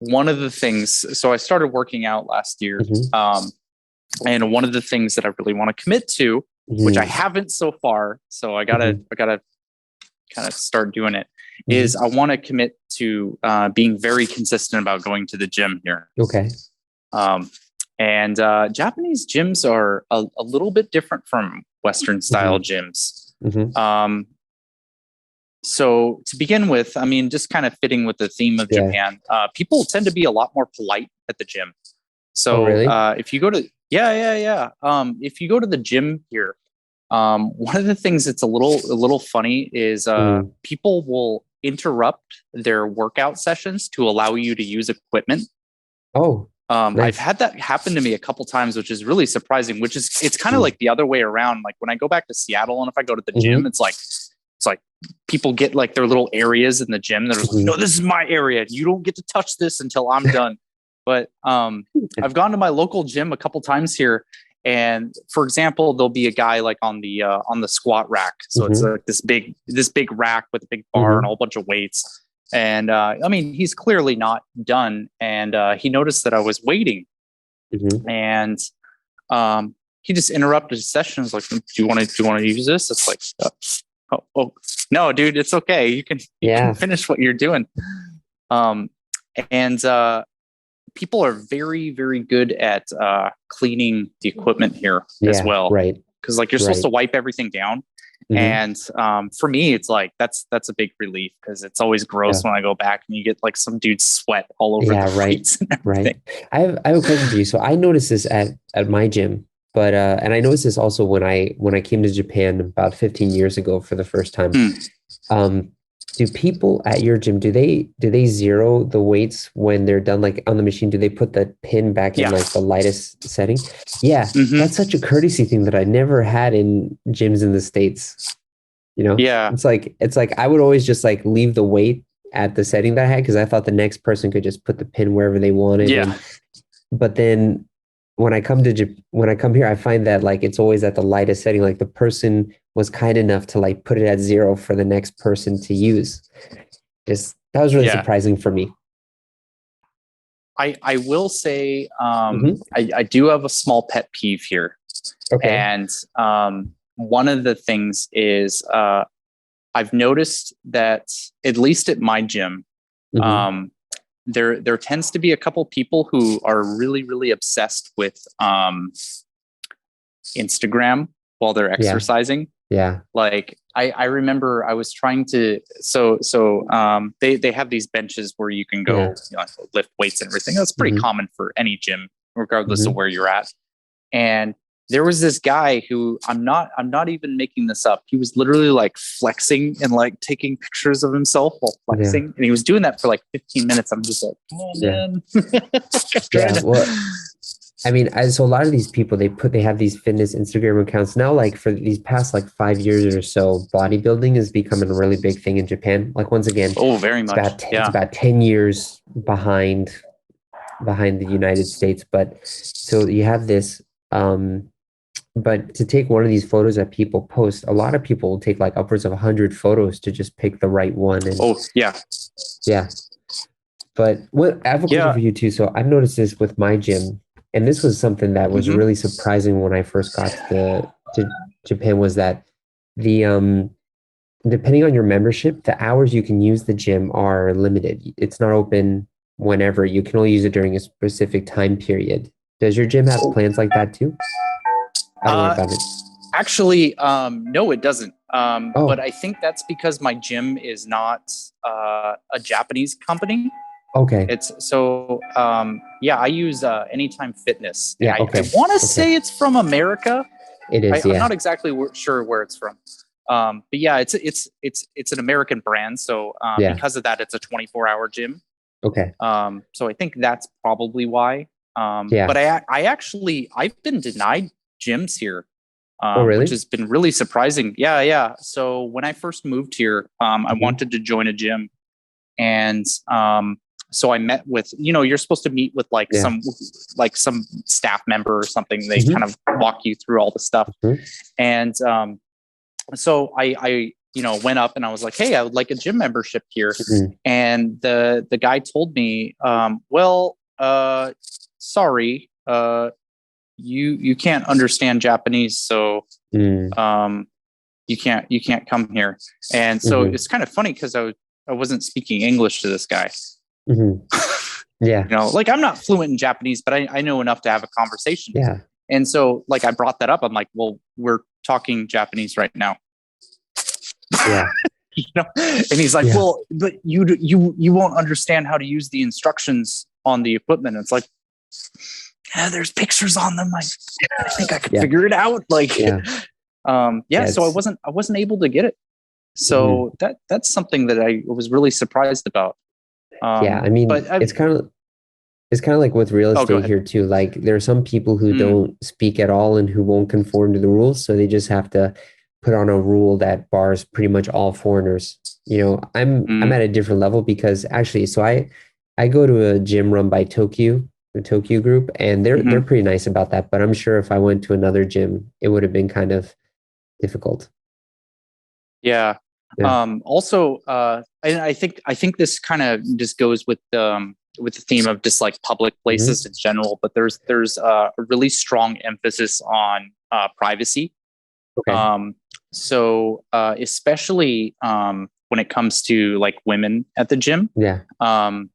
one of the things, so I started working out last year. Hmm. And one of the things that I really want to commit to, which I Hmm. haven't so far, so Hmm. I gotta kind of start doing it, is Hmm. I want to commit to being very consistent about going to the gym here. Okay. Um, and Japanese gyms are a little bit different from Western style Hmm. gyms. Hmm. Um, so to begin with, I mean, just kind of fitting with the theme of Yeah. Japan, people tend to be a lot more polite at the gym. Oh, So really? if you go to, yeah. If you go to the gym here, one of the things that's a little funny is Mm. people will interrupt their workout sessions to allow you to use equipment. Oh, I've nice. had that happen to me a couple times, which is really surprising. Which is it's kind of Mm. like the other way around. Like when I go back to Seattle, and if I go to the gym, Hmm. it's like people get like their little areas in the gym that are like, Hmm. no, this is my area. You don't get to touch this until I'm done. But I've gone to my local gym a couple times here, and for example, there'll be a guy like on the squat rack. So it's Hmm. like this big rack with a big bar and a Hmm. whole bunch of weights. And I mean, he's clearly not done. And he noticed that I was waiting, Hmm. and he just interrupted his session. He's like, do you want to use this?" It's like, oh no, dude, it's okay. You can Yeah. finish what you're doing. Um, and people are very, very good at cleaning the equipment here as Yeah. well. Right. Because like you're supposed Right. to wipe everything down. Hmm. And for me, it's like that's a big relief because it's always gross Yeah. when I go back and you get like some dude's sweat all over Yeah. the Right. weights and Right. everything. I have a question for you. So I noticed this at my gym, but and I noticed this also when I came to Japan about 15 years ago for the first time. Hmm. Um, do people at your gym do they zero the weights when they're done like on the machine? Do they put the pin back in Yeah. like the lightest setting? Yeah, that's Hmm. such a courtesy thing that I never had in gyms in the States. You know, Yeah. it's like I would always just like leave the weight at the setting that I had because I thought the next person could just put the pin wherever they wanted. Yeah. And but then when I come here, I find that like it's always at the lightest setting. Like the person was kind enough to like put it at zero for the next person to use. Just that was really Yeah. surprising for me. I will say Hmm. I do have a small pet peeve here. Okay. And one of the things is I've noticed that at least at my gym, Hmm. um, there tends to be a couple people who are really really obsessed with Instagram while they're Yeah. exercising. Yeah. Like I remember I was trying to they have these benches where you can Yeah. go, you know, lift weights and everything. That's pretty Hmm. common for any gym, regardless of Hmm. where you're at. And there was this guy who I'm not even making this up. He was literally like flexing and like taking pictures of himself while Yeah. flexing, and he was doing that for like 15 minutes. I'm just like, come on, Yeah. man. I'm trying Yeah. to. Well, I mean, so a lot of these people they have these fitness Instagram accounts now. Like for these past like 5 years or so, bodybuilding is becoming a really big thing in Japan. Like once again, Oh, very much. it's Yeah. about 10 years behind the United States. But so you have this, but to take one of these photos that people post, a lot of people will take like upwards of 100 photos to just pick the right one. And Oh, yeah. yeah, but what I have a question Yeah. for you too. So I've noticed this with my gym, and this was something that was Hmm. really surprising when I first got to Japan was that the depending on your membership, the hours you can use the gym are limited. It's not open whenever. You can only use it during a specific time period. Does your gym have plans like that too? I don't know Uh, about it. Actually, no, it doesn't. But Oh, I think that's because my gym is not a Japanese company. okay. It's so yeah. I use Anytime Fitness, and Yeah, I okay. want to Okay. say it's from America. It is, I'm yeah. not exactly sure where it's from, but yeah, it's an American brand. So Yeah. because of that, it's a 24-hour gym. Okay. So I think that's probably why. Yeah. But I've been denied gyms here, Oh, which really? has been really surprising. Yeah, yeah. So when I first moved here, I Hmm. wanted to join a gym, and so I met with, you know, you're supposed to meet with Yeah. like some staff member or something. They kind Hmm. of walk you through all the stuff, Hmm. and so went up and I was like, hey, I would like a gym membership here. Mhm. And the guy told me, sorry, you can't understand Japanese, so Mm. you can't come here. And so Mhm. it's kind of funny because I wasn't speaking English to this guy. Mhm. Yeah. Like I'm not fluent in Japanese, but I know enough to have a conversation. Yeah. And so like I brought that up. I'm like, well, we're talking Japanese right now. Yeah. And he's like, Yeah. well, but you won't understand how to use the instructions on the equipment. It's like, there's pictures on them. I think I could Yeah. figure it out. Like, Yeah. so I wasn't able to get it. So that's something that I was really surprised about. Yeah. I mean, but it's kind of like with real go estate ahead. here too. Like there are some people who Mm, don't speak at all and who won't conform to the rules, so they just have to put on a rule that bars pretty much all foreigners. I'm mm, at a different level because actually, so I go to a gym run by Tokyo, the Tokyo group, and they're mhm. pretty nice about that. But I'm sure if I went to another gym, it would have been kind of difficult. Yeah. Yeah. Also, and I think this kind of just goes with the theme of just like public Hmm. places in general. But there's a really strong emphasis on privacy. Okay. Especially when it comes to like women at the gym, Yeah. um,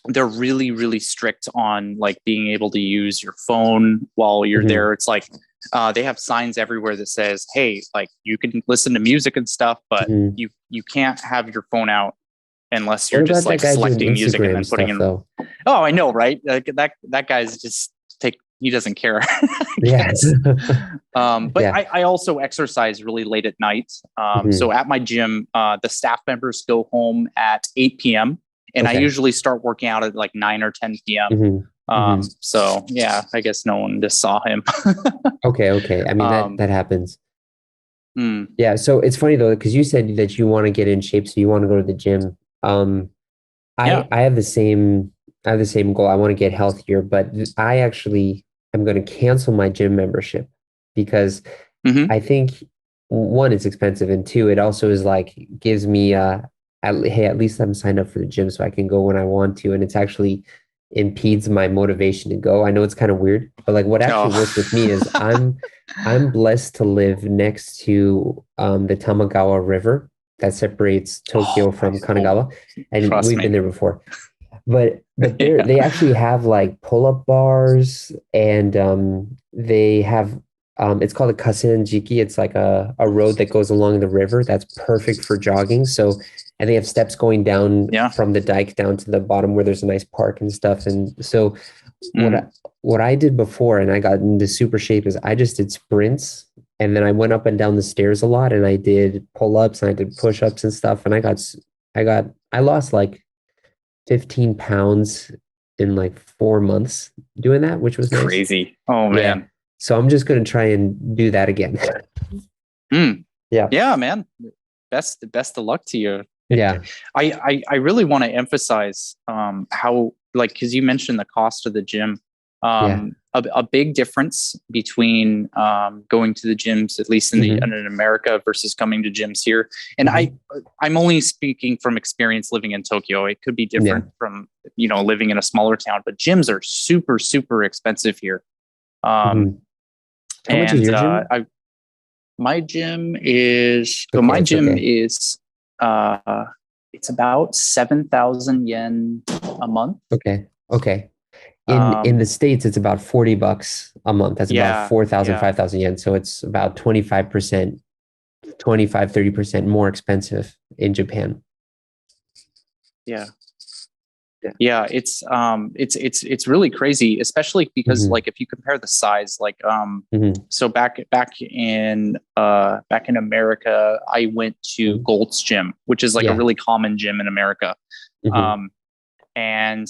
they're really really strict on like being able to use your phone while you're Hmm. there. It's like they have signs everywhere that says, hey, like you can listen to music and stuff, but Hmm. you can't have your phone out unless What you're just about that like guy doing selecting music and Instagram then putting stuff in. though? Oh, I know, right? That guy's just take. He doesn't care, I Yeah. guess. But Yeah. I also exercise really late at night. So Hmm. at my gym, the staff members go home at 8 p.m. and I Okay. usually start working out at like 9 or 10 p.m. Hmm. Hmm. So yeah, I guess no one just saw him. Okay. Okay. I mean that um, that happens. mm, Yeah, so it's funny though, because you said that you want to get in shape, so you want to go to the gym. Um, yeah. I have the same goal. I want to get healthier, but I actually am going to cancel my gym membership because Hmm. I think one, it's expensive, and two, it also is like gives me hey, at least I'm signed up for the gym so I can go when I want to, and it's actually impedes my motivation to go. I know it's kind of weird, but like what actually Oh, works with me is I'm blessed to live next to the Tamagawa River that separates oh, Tokyo from oh, Kanagawa, and trust we've been me. there before. But Yeah. they actually have like pull-up bars and they have it's called a Kasenjiki. It's like a road that goes along the river that's perfect for jogging. So and they have steps going down Yeah. from the dike down to the bottom where there's a nice park and stuff. And so what I, Mm. what I did before and I got into super shape is I just did sprints and then I went up and down the stairs a lot and I did pull-ups and I did push-ups and stuff and I lost like 15 pounds in like 4 months doing that, which was nice. Crazy. Oh Yeah. man. So I'm just going to try and do that again. Mm. Yeah. Yeah, man. Best of luck to you. Yeah. I really want to emphasize how like because you mentioned the cost of the gym. Yeah. A big difference between going to the gyms, at least Hmm. in America, versus coming to gyms here. And Hmm. I'm only speaking from experience living in Tokyo. It could be Yeah. different from living in a smaller town, but gyms are super super expensive here. Um, Hmm. How much is and your gym? I my gym is so Okay. my It's gym okay. is it's about 7,000 yen a month. Okay. Okay. In Um, the States, it's about $40 a month. That's about yeah, 4,000, yeah, 5,000 yen. So it's about 25%, 30% more expensive in Japan. yeah. Yeah. Yeah, it's really crazy, especially because Hmm. like if you compare the size, like Hmm. so back in America, I went to Hmm. Gold's Gym, which is like a Yeah. really common gym in America. Hmm. Um, and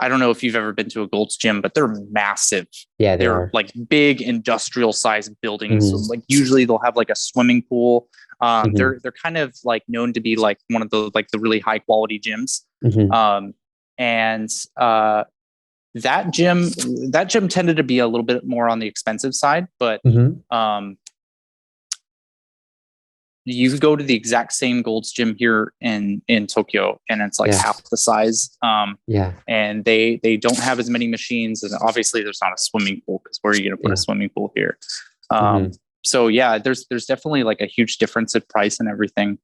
I don't know if you've ever been to a Gold's Gym, but they're massive. Yeah, they They're are. like big industrial sized buildings. So Hmm. like usually they'll have like a swimming pool. Hmm. They're kind of like known to be like one of the really high quality gyms. Hmm. Um, and that gym tended to be a little bit more on the expensive side, but Hmm. um, you go to the exact same Gold's Gym here in Tokyo, and it's like half the size. And they don't have as many machines, and obviously there's not a swimming pool, because where are you going to put a swimming pool here? So yeah, there's definitely like a huge difference in price and everything.